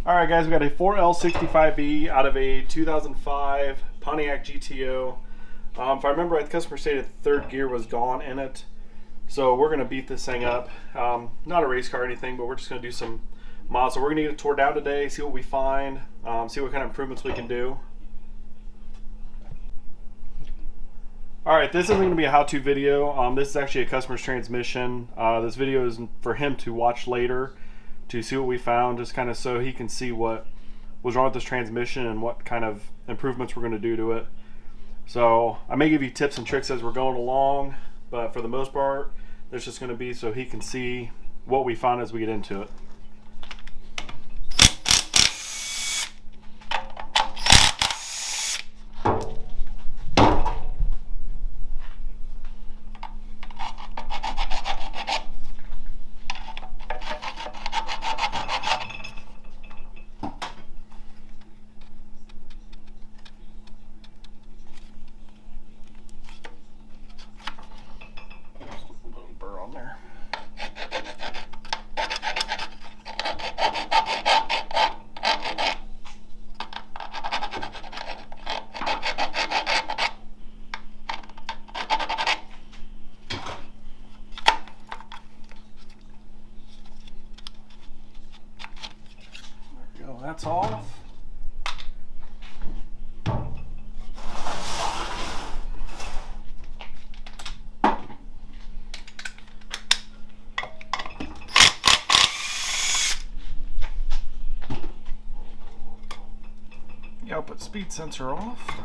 All right, guys, we got a 4L65E out of a 2005 Pontiac GTO. If I remember right, the customer stated third gear was gone in it. So we're going to beat this thing up. Not a race car or anything, but we're just going to do some mods. So we're going to get it tore down today, see what we find, see what kind of improvements we can do. All right, this isn't going to be a how-to video. This is actually a customer's transmission. This video is for him to watch later to see what we found, just kind of so he can see what was wrong with this transmission and what kind of improvements we're going to do to it. So I may give you tips and tricks as we're going along, but for the most part, there's just going to be so he can see what we found as we get into it. That's off. The output speed sensor off.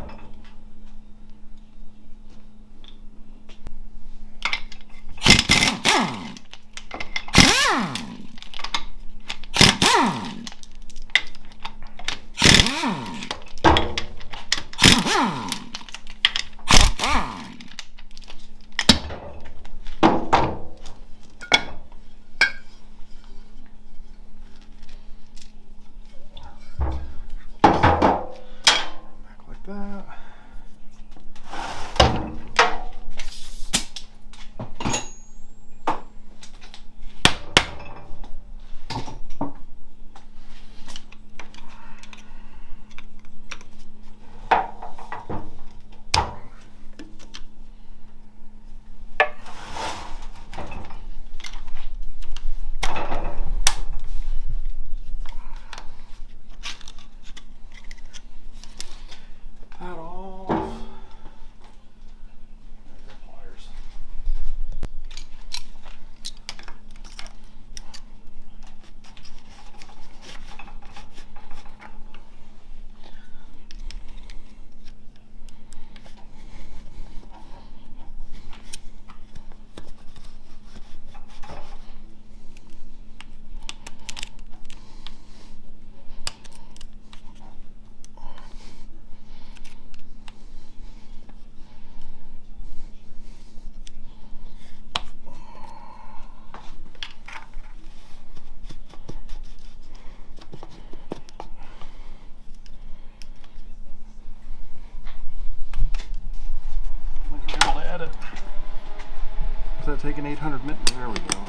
Does that take an 800 minute? There we go.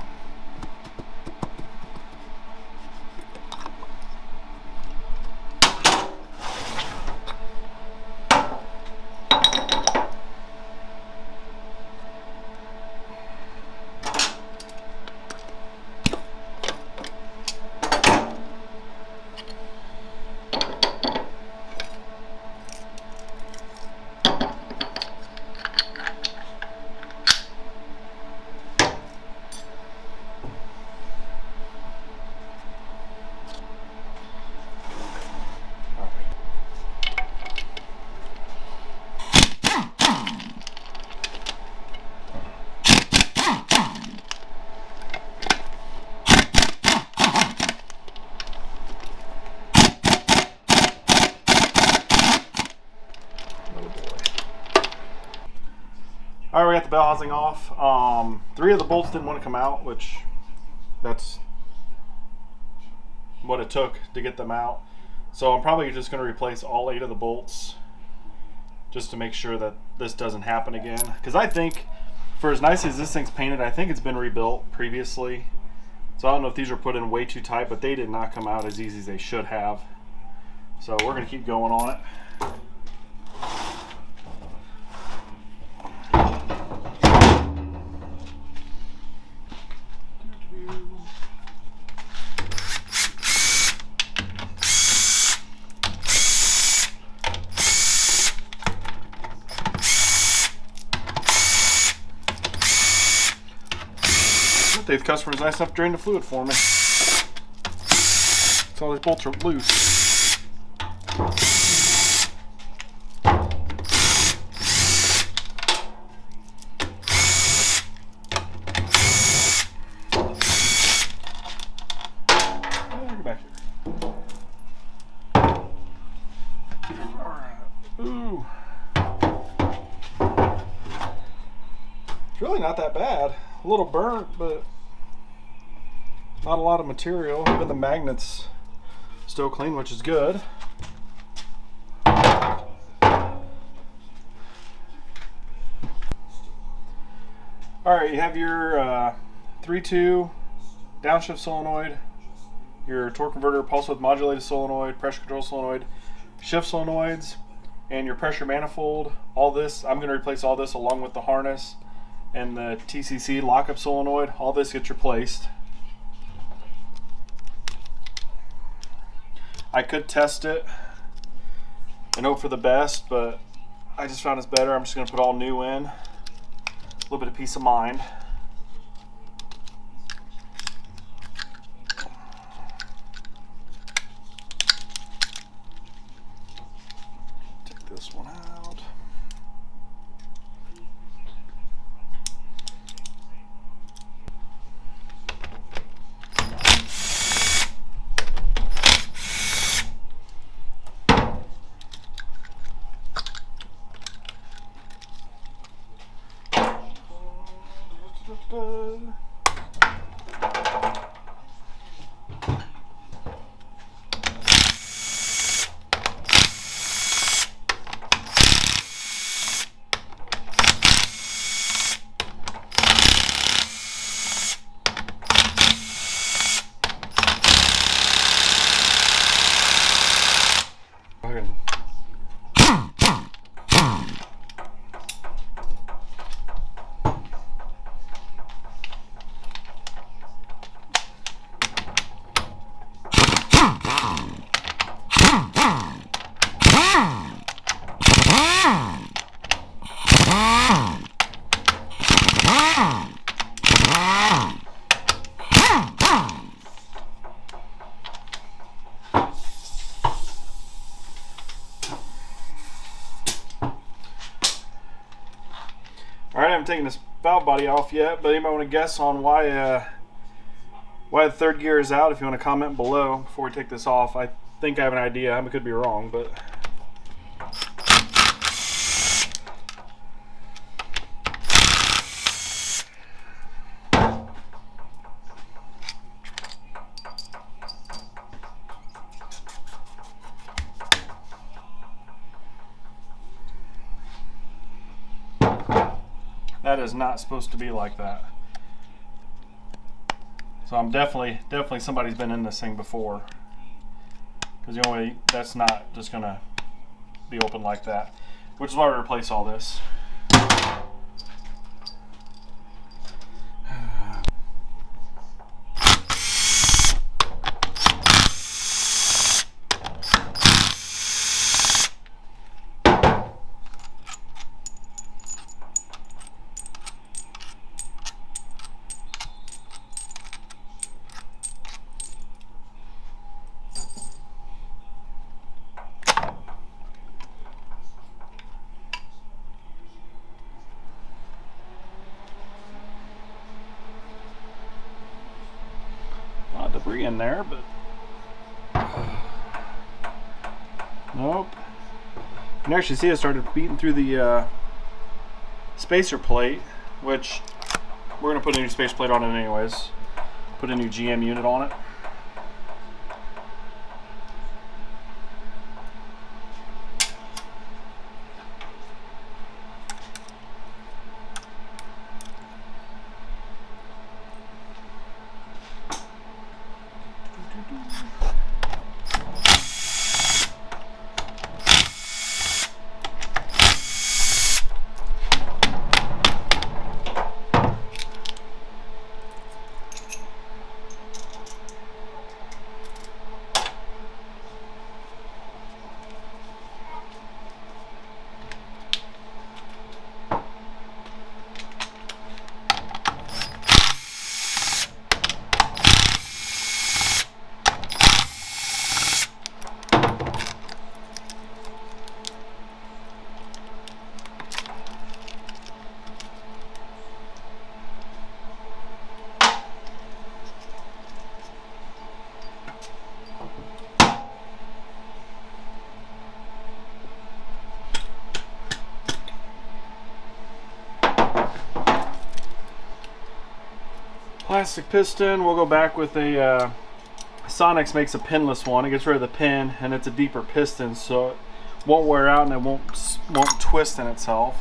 All right, we got the bell housing off. 3 of the bolts didn't want to come out, which that's what it took to get them out. So I'm probably just going to replace all 8 of the bolts just to make sure that this doesn't happen again. Because I think, for as nice as this thing's painted, I think it's been rebuilt previously. So I don't know if these are put in way too tight, but they did not come out as easy as they should have. So we're going to keep going on it. The customer's nice enough to drain the fluid for me. So all these bolts are loose. Get back here. Alright. Ooh. It's really not that bad. A little burnt, but not a lot of material. Even the magnet's still clean, which is good. Alright, you have your 3-2 downshift solenoid, your torque converter, pulse width modulated solenoid, pressure control solenoid, shift solenoids, and your pressure manifold. All this, I'm going to replace all this along with the harness and the TCC lockup solenoid. All this gets replaced. I could test it and hope for the best, but I just found it's better. I'm just going to put all new in. A little bit of peace of mind. Take this one out. Alright, I haven't taken this valve body off yet, but anybody want to guess on why the third gear is out? If you want to comment below before we take this off. I think I have an idea. I could be wrong, but that is not supposed to be like that. So I'm definitely somebody's been in this thing before, because the only way that's not just gonna be open like that, which is why we replace all this. Debris in there, but nope. You can actually see it started beating through the spacer plate, which we're going to put a new spacer plate on it anyways. Put a new GM unit on it. plastic piston. We'll go back with a Sonex makes a pinless one. It gets rid of the pin, and it's a deeper piston, so it won't wear out and it won't twist in itself.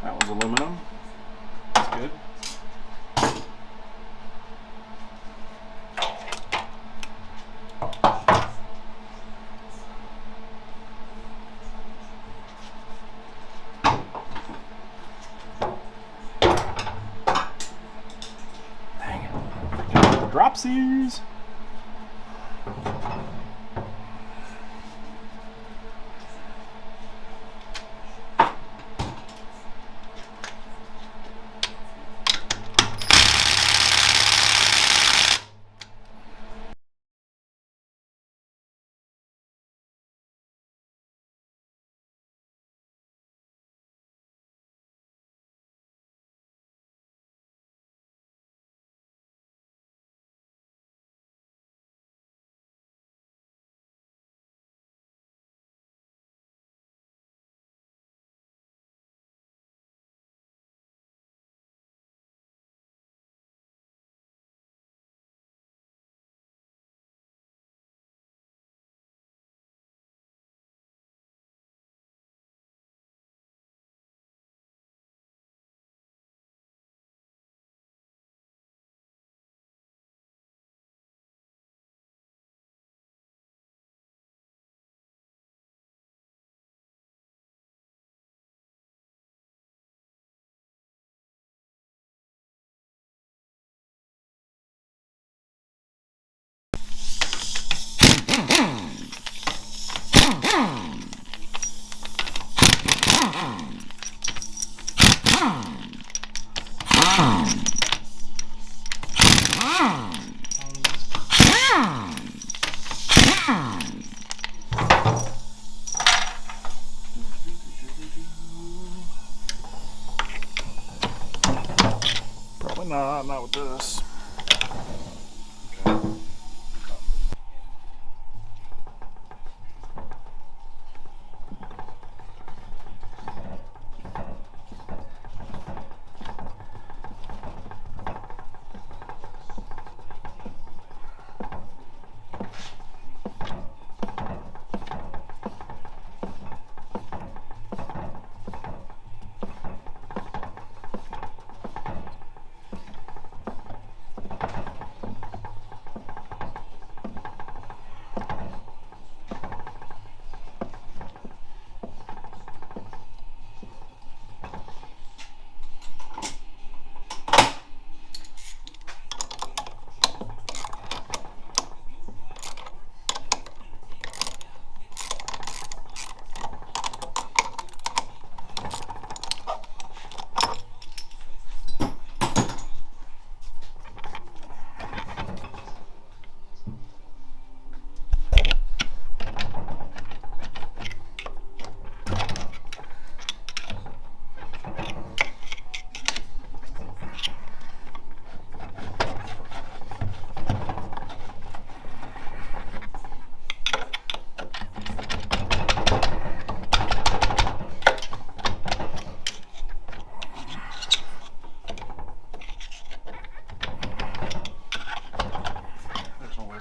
That was aluminum. That's good. Dang it. Dropsies. Probably not with this. Okay.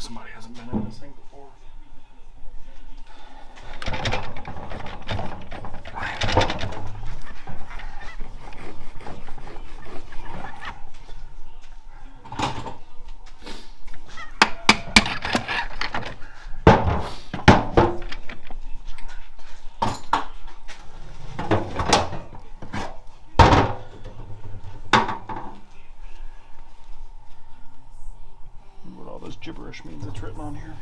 Somebody hasn't been in this thing before. Gibberish means it's written on here.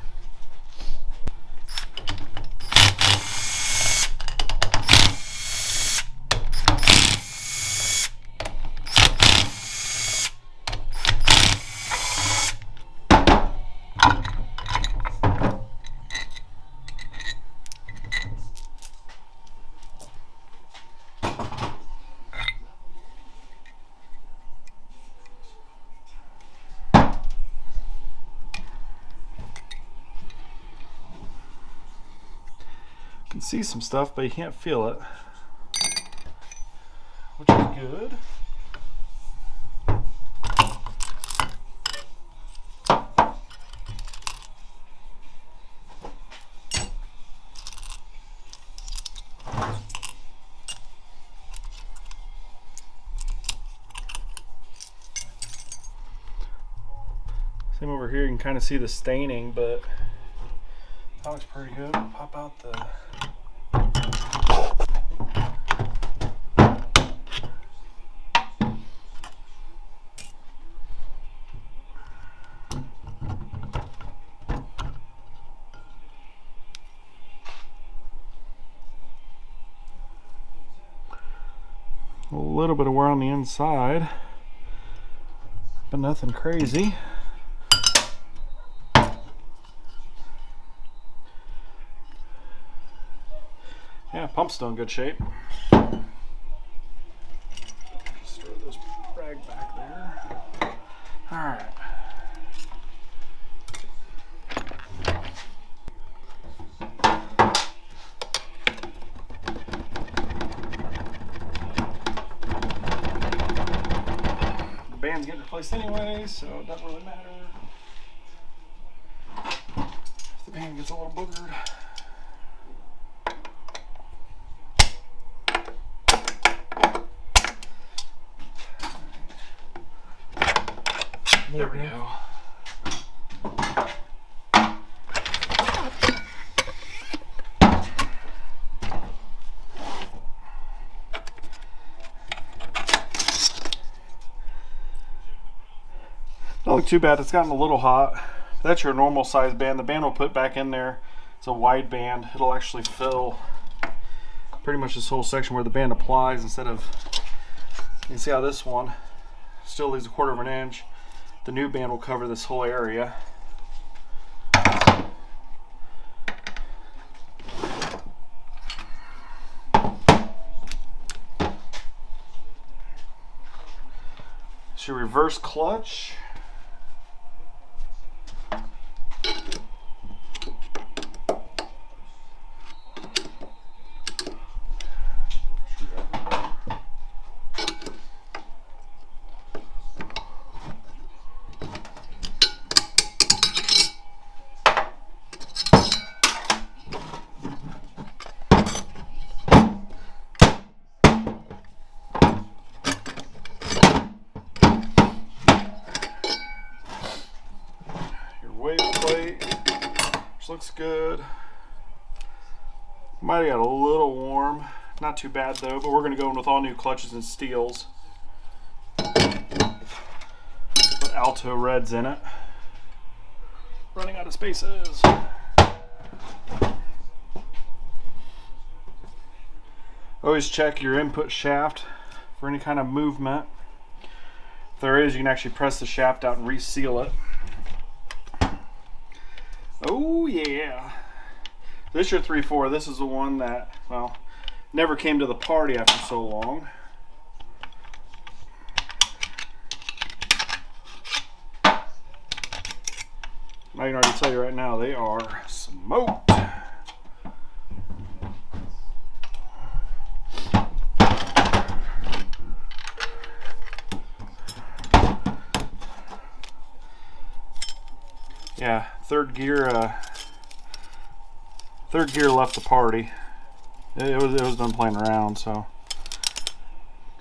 can see some stuff, but you can't feel it, which is good. Same over here, you can kind of see the staining, but that looks pretty good. We'll pop out the a little bit of wear on the inside, but nothing crazy. Yeah, pump's still in good shape. Just throw this rag back there. All right. The band's getting replaced anyway, so it doesn't really matter if the band gets a little boogered. There we go. Don't look too bad. It's gotten a little hot. That's your normal size band. The band will put back in there. It's a wide band. It'll actually fill pretty much this whole section where the band applies instead of, you can see how this one still leaves 1/4 of an inch. The new band will cover this whole area. It's your reverse clutch. Wave plate, which looks good. Might have got a little warm, not too bad though, but we're going to go in with all new clutches and steels. Put Alto reds in it. Running out of spaces. Always check your input shaft for any kind of movement. If there is, you can actually press the shaft out and reseal it. Oh yeah, this is your 3.4. This is the one that, well, never came to the party after so long. I can already tell you right now, they are smoked. Yeah, third gear left the party. It was done playing around, so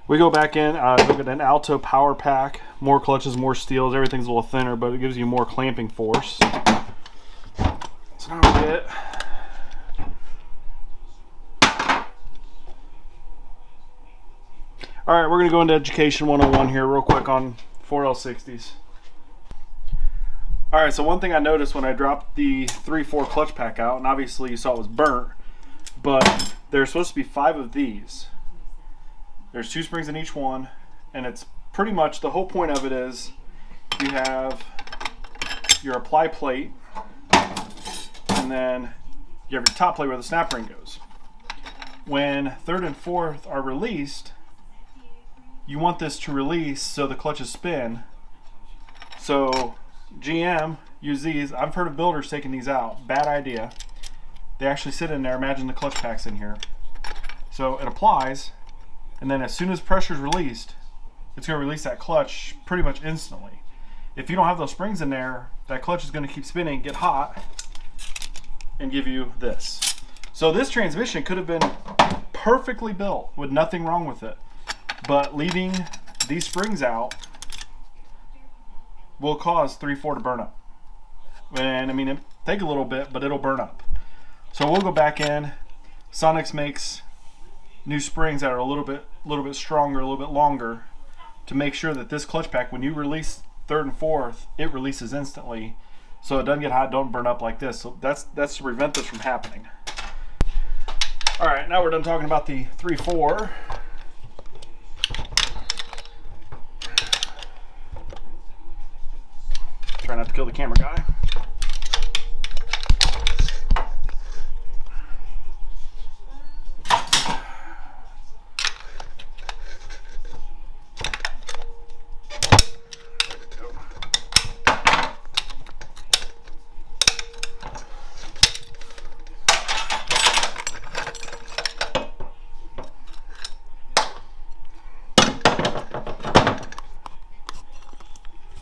we go back in, look at an Alto power pack, more clutches, more steels, everything's a little thinner, but it gives you more clamping force. So now we get all right, we're gonna go into Education 101 here real quick on 4L60s. Alright, so one thing I noticed when I dropped the 3.4 clutch pack out, and obviously you saw it was burnt, but there's supposed to be 5 of these. There's 2 springs in each one, and it's pretty much, the whole point of it is you have your apply plate, and then you have your top plate where the snap ring goes. When 3rd and 4th are released, you want this to release so the clutches spin. So, GM, use these. I've heard of builders taking these out. Bad idea. they actually sit in there. Imagine the clutch pack's in here. So it applies, and then as soon as pressure is released, it's going to release that clutch pretty much instantly. If you don't have those springs in there, that clutch is going to keep spinning, get hot, and give you this. So this transmission could have been perfectly built with nothing wrong with it, but leaving these springs out will cause 3/4 to burn up. And I mean, it take a little bit, but it'll burn up. So we'll go back in. Sonics makes new springs that are a little bit stronger, a little bit longer, to make sure that this clutch pack, when you release 3rd and 4th, it releases instantly, so it doesn't get hot, don't burn up like this. So that's to prevent this from happening. All right, now we're done talking about the 3/4. Try not to kill the camera guy.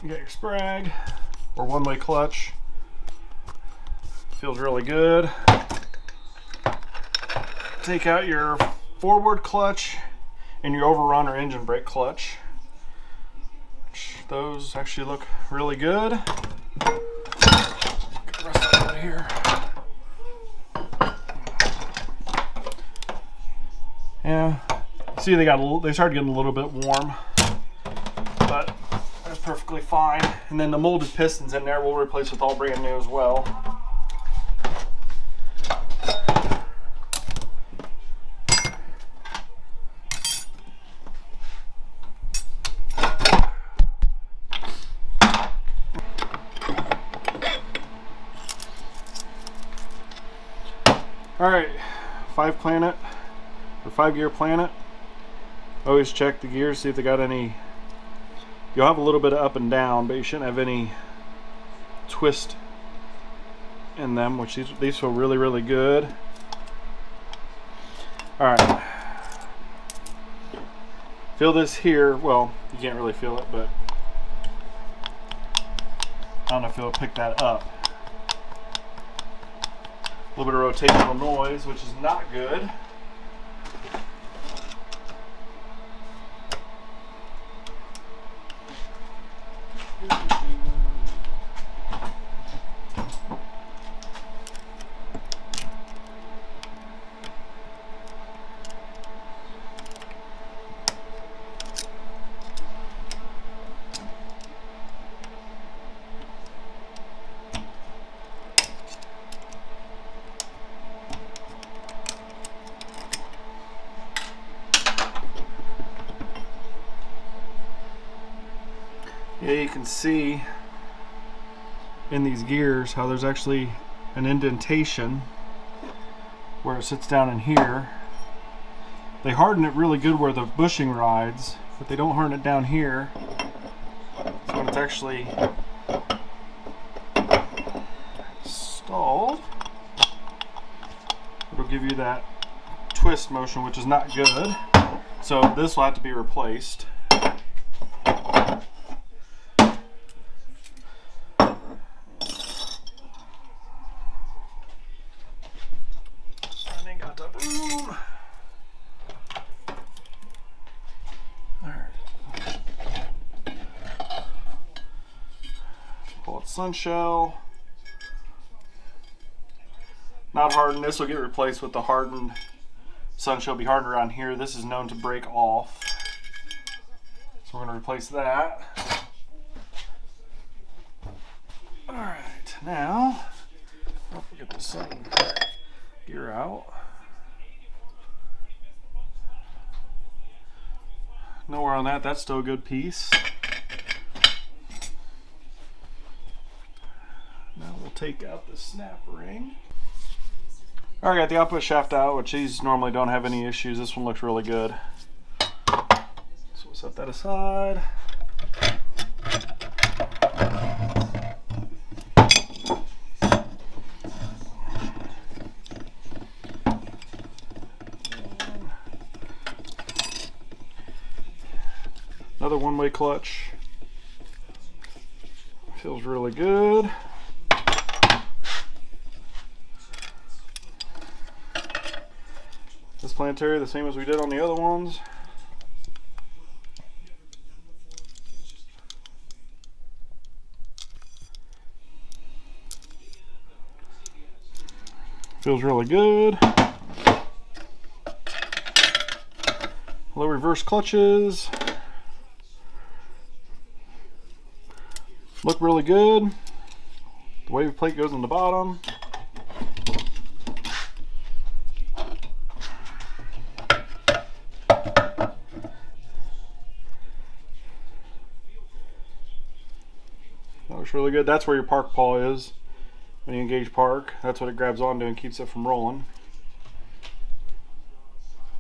You got your sprag or one-way clutch. Feels really good. Take out your forward clutch and your overrun or engine brake clutch. Those actually look really good. Get the rest out of here. Yeah, see they started getting a little bit warm, but that's perfectly fine. And then the molded pistons in there we'll replace with all brand new as well. All right, 5-gear Planet. Always check the gears, see if they got any. You'll have a little bit of up and down, but you shouldn't have any twist in them, which these feel really, really good. All right, feel this here. Well, you can't really feel it, but I don't know if it'll pick that up. A little bit of rotational noise, which is not good. Yeah, you can see in these gears how there's actually an indentation where it sits down in here. They harden it really good where the bushing rides, but they don't harden it down here. So when it's actually installed, it'll give you that twist motion, which is not good. So this will have to be replaced. Pull out sun shell. Not hardened. This will get replaced with the hardened sun shell. Be hardened around here. This is known to break off, so we're going to replace that. All right, now I'll get the second gear out. Nowhere on that. That's still a good piece. Now we'll take out the snap ring. All right, got the output shaft out, which these normally don't have any issues. This one looks really good. So we'll set that aside. clutch. Feels really good. This Planetary, the same as we did on the other ones. Feels really good. Low reverse clutches. Look really good. The wave plate goes on the bottom. That looks really good. That's where your park paw is. When you engage park, that's what it grabs onto and keeps it from rolling.